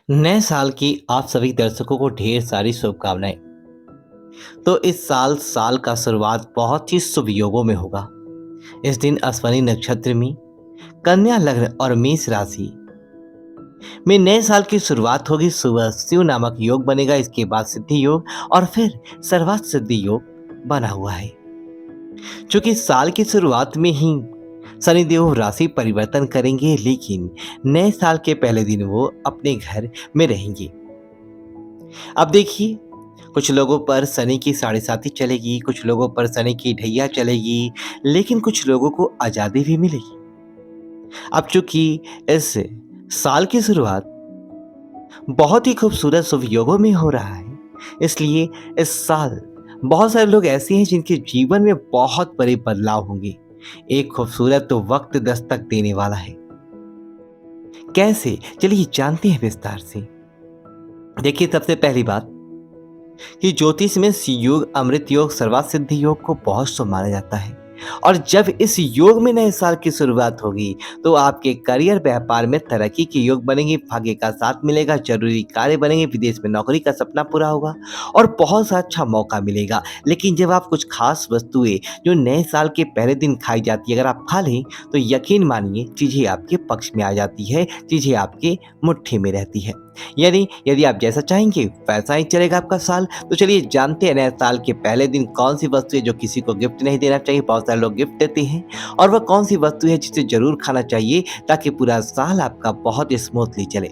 नए साल की आप सभी दर्शकों को ढेर सारी शुभकामनाएं। तो इस साल का शुरुआत बहुत ही शुभ योगों में होगा। इस दिन अश्विनी नक्षत्र में कन्या लग्न और मेष राशि में नए साल की शुरुआत होगी। सुबह शिव नामक योग बनेगा, इसके बाद सिद्धि योग और फिर सर्वार्थ सिद्धि योग बना हुआ है। क्योंकि साल की शुरुआत में ही शनिदेव राशि परिवर्तन करेंगे, लेकिन नए साल के पहले दिन वो अपने घर में रहेंगे। अब देखिए, कुछ लोगों पर शनि की साढ़े साती चलेगी, कुछ लोगों पर शनि की ढैया चलेगी, लेकिन कुछ लोगों को आज़ादी भी मिलेगी। अब चूंकि इस साल की शुरुआत बहुत ही खूबसूरत शुभ योगों में हो रहा है, इसलिए इस साल बहुत सारे लोग ऐसे हैं जिनके जीवन में बहुत बड़े बदलाव होंगे। एक खूबसूरत तो वक्त दस्तक देने वाला है। कैसे? चलिए जानते हैं विस्तार से। देखिए, सबसे पहली बात कि ज्योतिष में योग, अमृत योग, सर्वार्थ सिद्धि योग को बहुत शुभ माना जाता है। और जब इस योग में नए साल की शुरुआत होगी तो आपके करियर, व्यापार में तरक्की के योग बनेंगे, भाग्य का साथ मिलेगा, जरूरी कार्य बनेंगे, विदेश में नौकरी का सपना पूरा होगा और बहुत सा अच्छा मौका मिलेगा। लेकिन जब आप कुछ खास वस्तुएं जो नए साल के पहले दिन खाई जाती है अगर आप खा लें तो यकीन मानिए चीजें आपके पक्ष में आ जाती है, चीजें आपके मुट्ठी में रहती है। यानी यदि आप जैसा चाहेंगे वैसा ही चलेगा आपका साल। तो चलिए जानते हैं नए साल के पहले दिन कौन सी वस्तु है जो किसी को गिफ्ट नहीं देना चाहिए। बहुत सारे लोग गिफ्ट देते हैं, और वह कौन सी वस्तु है जिसे जरूर खाना चाहिए ताकि पूरा साल आपका बहुत स्मूथली चले।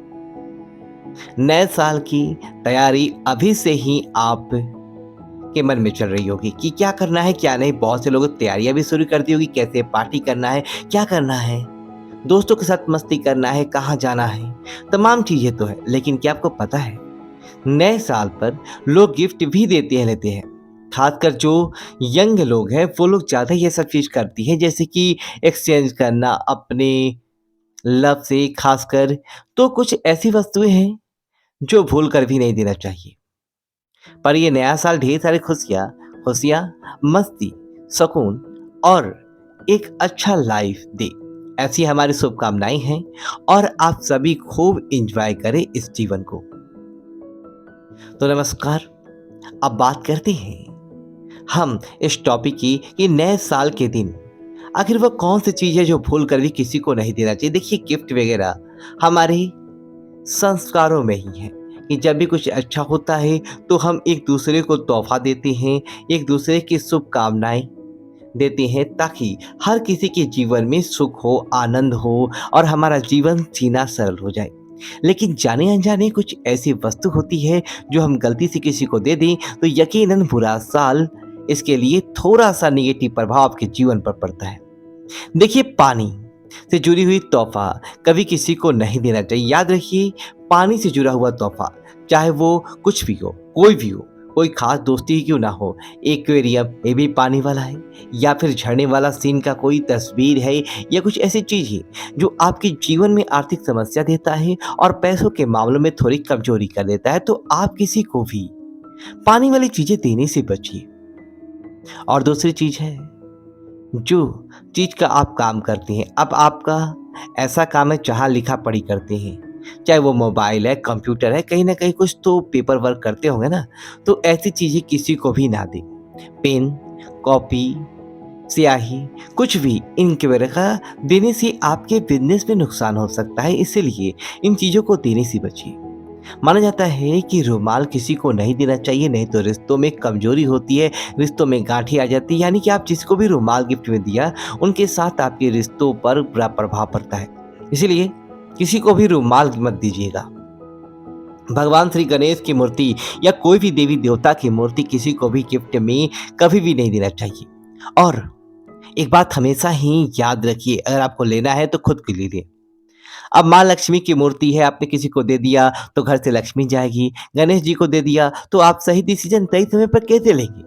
नए साल की तैयारी अभी से ही आप के मन में चल रही होगी कि क्या करना है क्या नहीं। बहुत से लोगों ने तैयारियां भी शुरू कर दी होगी, कैसे पार्टी करना है, क्या करना है, दोस्तों के साथ मस्ती करना है, कहाँ जाना है, तमाम चीजें तो है। लेकिन क्या आपको पता है नए साल पर लोग गिफ्ट भी देते हैं, लेते हैं। खासकर जो यंग लोग हैं वो लोग ज्यादा ये सब चीज करती हैं, जैसे कि एक्सचेंज करना अपने लव से। खासकर तो कुछ ऐसी वस्तुएं हैं जो भूल कर भी नहीं देना चाहिए। पर ये नया साल ढेर सारी खुशियाँ खुशियाँ, मस्ती, सुकून और एक अच्छा लाइफ दे, ऐसी हमारी शुभकामनाएं हैं। और आप सभी खूब एंजॉय करें इस जीवन को। तो नमस्कार, अब बात करते हैं हम इस टॉपिक की कि नए साल के दिन आखिर वह कौन सी चीज़ है जो भूल कर भी किसी को नहीं देना चाहिए। देखिए, गिफ्ट वगैरह हमारे संस्कारों में ही है कि जब भी कुछ अच्छा होता है तो हम एक दूसरे को तोहफा देते हैं, एक दूसरे की शुभकामनाएं देते हैं, ताकि हर किसी के जीवन में सुख हो, आनंद हो और हमारा जीवन जीना सरल हो जाए। लेकिन जाने अनजाने कुछ ऐसी वस्तु होती है जो हम गलती से किसी को दे दें तो यकीनन बुरा साल इसके लिए थोड़ा सा निगेटिव प्रभाव आपके जीवन पर पड़ता है। देखिए, पानी से जुड़ी हुई तोहफा कभी किसी को नहीं देना चाहिए। याद रखिए, पानी से जुड़ा हुआ तोहफा चाहे वो कुछ भी हो, कोई भी हो, कोई खास दोस्ती ही क्यों ना हो, एक्वेरियम ये भी पानी वाला है, या फिर झरने वाला सीन का कोई तस्वीर है, या कुछ ऐसी चीज है जो आपके जीवन में आर्थिक समस्या देता है और पैसों के मामलों में थोड़ी कमजोरी कर देता है, तो आप किसी को भी पानी वाली चीजें देने से बचिए। और दूसरी चीज है, जो चीज का आप काम करते हैं, अब आपका ऐसा काम है जहाँ लिखा पढ़ी करते हैं, चाहे वो मोबाइल है, कंप्यूटर है, कहीं ना कहीं कुछ तो पेपर वर्क करते होंगे ना, तो ऐसी चीजें किसी को भी ना दें। पेन, कॉपी, स्याही, कुछ भी इंक वगैरह देने से आपके बिजनेस में नुकसान हो सकता है, इसीलिए इन चीजों को देने से बचिए। माना जाता है कि रुमाल किसी को नहीं देना चाहिए, नहीं तो रिश्तों में कमजोरी होती है, रिश्तों में गांठें आ जाती है। यानी कि आप जिसको भी रुमाल गिफ्ट में दिया उनके साथ आपके रिश्तों पर बुरा प्रभाव पड़ता है, इसीलिए किसी को भी रुमाल मत दीजिएगा। भगवान श्री गणेश की मूर्ति या कोई भी देवी देवता की मूर्ति किसी को भी गिफ्ट में कभी भी नहीं देना चाहिए। और एक बात हमेशा ही याद रखिए, अगर आपको लेना है तो खुद के लिए लें। अब माँ लक्ष्मी की मूर्ति है, आपने किसी को दे दिया तो घर से लक्ष्मी जाएगी। गणेश जी को दे दिया तो आप सही डिसीजन सही समय पर कैसे लेंगे?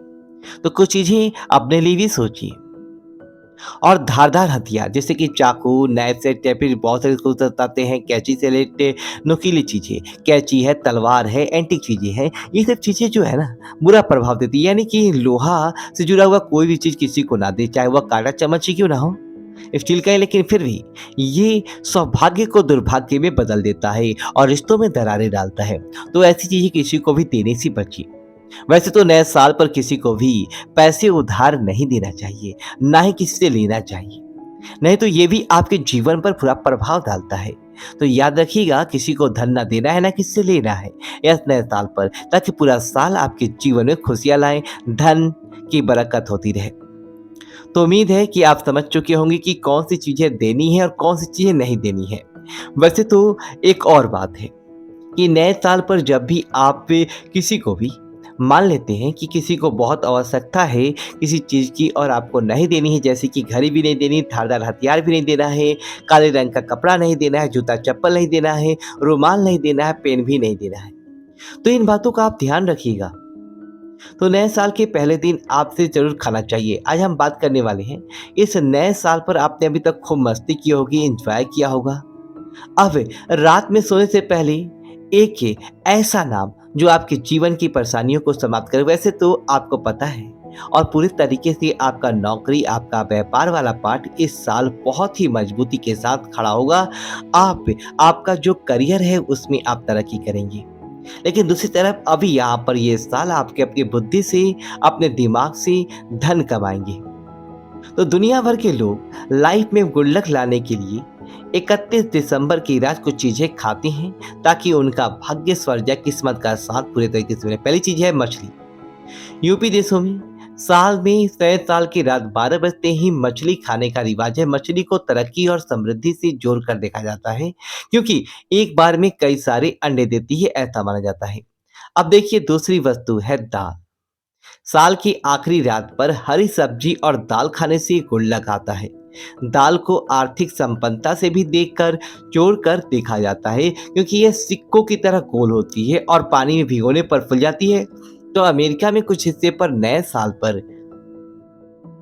तो कुछ चीजें अपने लिए भी सोचिए। और धारदार हथियार जैसे कि चाकू, नाइफ सेट या फिर बहुत सारे उसको बताते हैं कैंची से लेटे नुकीली चीजें, कैंची है, तलवार है, एंटीक चीजें हैं, ये सब चीजें जो है ना बुरा प्रभाव देती है। यानी कि लोहा से जुड़ा हुआ कोई भी चीज किसी को ना दे, चाहे वह कांटा चम्मच ही क्यों ना हो। स्टील का है, लेकिन फिर भी ये सौभाग्य को दुर्भाग्य में बदल देता है और रिश्तों में दरारें डालता है। तो ऐसी चीजें किसी को भी देने से बचिए। वैसे तो नए साल पर किसी को भी पैसे उधार नहीं देना चाहिए, ना ही किसी से लेना चाहिए। नहीं तो ये भी आपके जीवन पर बुरा प्रभाव डालता है। तो याद रखिएगा, किसी को धन ना देना है, ना किसी से लेना है इस नए साल पर, ताकि पूरा साल आपके जीवन में खुशियां लाए, धन की बरकत होती रहे। तो उम्मीद है कि आप समझ चुके होंगे कि कौन सी चीजें देनी है और कौन सी चीजें नहीं देनी है। वैसे तो एक और बात है कि नए साल पर जब भी आप किसी को भी मान लेते हैं कि किसी को बहुत आवश्यकता है किसी चीज़ की और आपको नहीं देनी है, जैसे कि घड़ी भी नहीं देनी, धारदार हथियार भी नहीं देना है, काले रंग का कपड़ा नहीं देना है, जूता चप्पल नहीं देना है, रुमाल नहीं देना है, पेन भी नहीं देना है। तो इन बातों का आप ध्यान रखिएगा। तो नए साल के पहले दिन आपसे ज़रूर खाना चाहिए। आज हम बात करने वाले हैं, इस नए साल पर आपने अभी तक खूब मस्ती की होगी, एंजॉय किया होगा। अब रात में सोने से पहले एक ऐसा नाम जो आपके जीवन की परेशानियों को समाप्त करे। वैसे तो आपको पता है और पूरी तरीके से आपका नौकरी, आपका व्यापार वाला पार्ट इस साल बहुत ही मजबूती के साथ खड़ा होगा। आप आपका जो करियर है उसमें आप तरक्की करेंगे। लेकिन दूसरी तरफ अभी यहाँ पर ये साल आपके अपनी बुद्धि से, अपने दिमाग से धन कमाएंगे। तो दुनिया भर के लोग लाइफ में गुड लक लाने के लिए 31 दिसंबर की रात कुछ चीजें खाते हैं, ताकि उनका भाग्य स्वर्ग या किस्मत का साथ पूरे तरीके से मिले। पहली चीज है मछली। यूपी देशों में साल में नए साल की रात 12 बजते ही मछली खाने का रिवाज है। मछली को तरक्की और समृद्धि से जोड़कर देखा जाता है, क्योंकि एक बार में कई सारे अंडे देती है, ऐसा माना जाता है। अब देखिए, दूसरी वस्तु है दाल। साल की आखिरी रात पर हरी सब्जी और दाल खाने से गुण लगाता है। दाल को आर्थिक संपन्नता से भी देखकर जोड़कर देखा जाता है, क्योंकि यह सिक्कों की तरह गोल होती है और पानी में भिगोने पर फूल जाती है। तो अमेरिका में कुछ हिस्से पर नए साल पर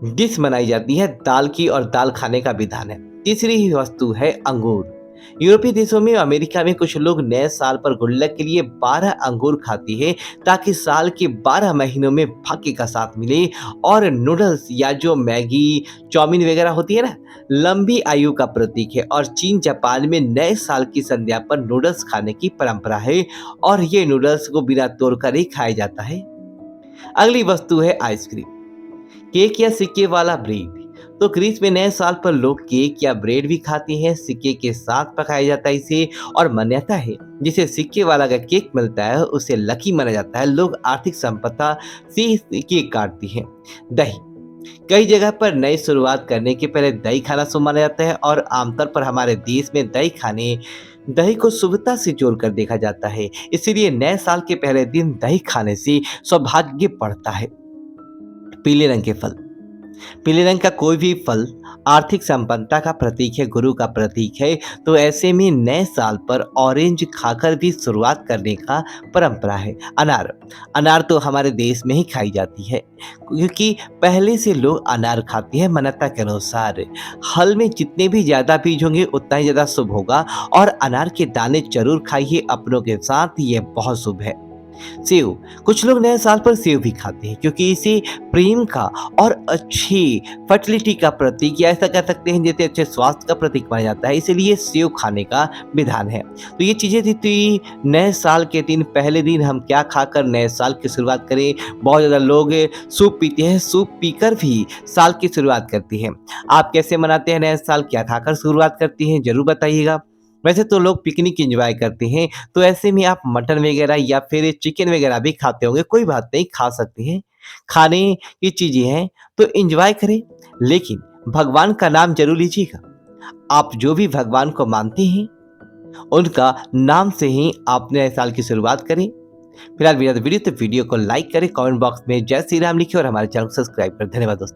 डिश बनाई जाती है दाल की, और दाल खाने का विधान है। तीसरी ही वस्तु है अंगूर। यूरोपीय देशों में, अमेरिका में कुछ लोग नए साल पर गुल्लक के लिए 12 अंगूर खाते हैं, ताकि साल के 12 महीनों में भाग्य का साथ मिले। और नूडल्स या जो मैगी, चाउमीन वगैरह होती है ना, लंबी आयु का प्रतीक है। और चीन, जापान में नए साल की संध्या पर नूडल्स खाने की परंपरा है, और ये नूडल्स को बिना तोड़कर ही खाया जाता है। अगली वस्तु है आइसक्रीम। केक या सिक्के वाला ब्रेड। तो ग्रीस में नए साल पर लोग केक या ब्रेड भी खाते हैं, सिक्के के साथ पकाया जाता है इसे। और मान्यता है, जिसे सिक्के वाला का केक मिलता है उसे लकी माना जाता है। लोग आर्थिक संपदा से केक काटते हैं। दही। कई जगह पर नई शुरुआत करने के पहले दही खाना शुभ माना जाता है, और आमतौर पर हमारे देश में दही को शुभता से जोड़कर देखा जाता है। इसीलिए नए साल के पहले दिन दही खाने से सौभाग्य बढ़ता है। पीले रंग के फल। पीले रंग का कोई भी फल आर्थिक संपन्नता का प्रतीक है, गुरु का प्रतीक है। तो ऐसे में नए साल पर ऑरेंज खाकर भी शुरुआत करने का परंपरा है। अनार। अनार तो हमारे देश में ही खाई जाती है, क्योंकि पहले से लोग अनार खाते हैं। मान्यता के अनुसार हल में जितने भी ज़्यादा बीज होंगे उतना ही ज़्यादा शुभ होगा। और अनार के दाने जरूर खाइए अपनों के साथ, ये बहुत शुभ है। सेव। कुछ लोग नए साल पर सेव भी खाते हैं, क्योंकि इसे प्रेम का और अच्छी फर्टिलिटी का प्रतीक, या ऐसा कह सकते हैं जैसे अच्छे स्वास्थ्य का प्रतीक माना जाता है, इसीलिए सेव खाने का विधान है। तो ये चीजें थी नए साल के दिन। पहले दिन हम क्या खाकर नए साल की शुरुआत करें। बहुत ज्यादा लोग सूप पीते हैं, सूप पीकर भी साल की शुरुआत करते हैं। आप कैसे मनाते हैं नए साल, क्या खाकर शुरुआत करते हैं, जरूर बताइएगा। वैसे तो लोग पिकनिक एंजॉय करते हैं, तो ऐसे में आप मटन वगैरह या फिर चिकन वगैरह भी खाते होंगे, कोई बात नहीं, खा सकते हैं। खाने की चीजें हैं तो एंजॉय करें, लेकिन भगवान का नाम जरूर लीजिएगा। आप जो भी भगवान को मानते हैं उनका नाम से ही आप नए साल की शुरुआत करें। फिलहाल वीडियो को लाइक करें, कमेंट बॉक्स में जय श्री राम लिखें और हमारे चैनल को सब्सक्राइब करें। धन्यवाद दोस्तों।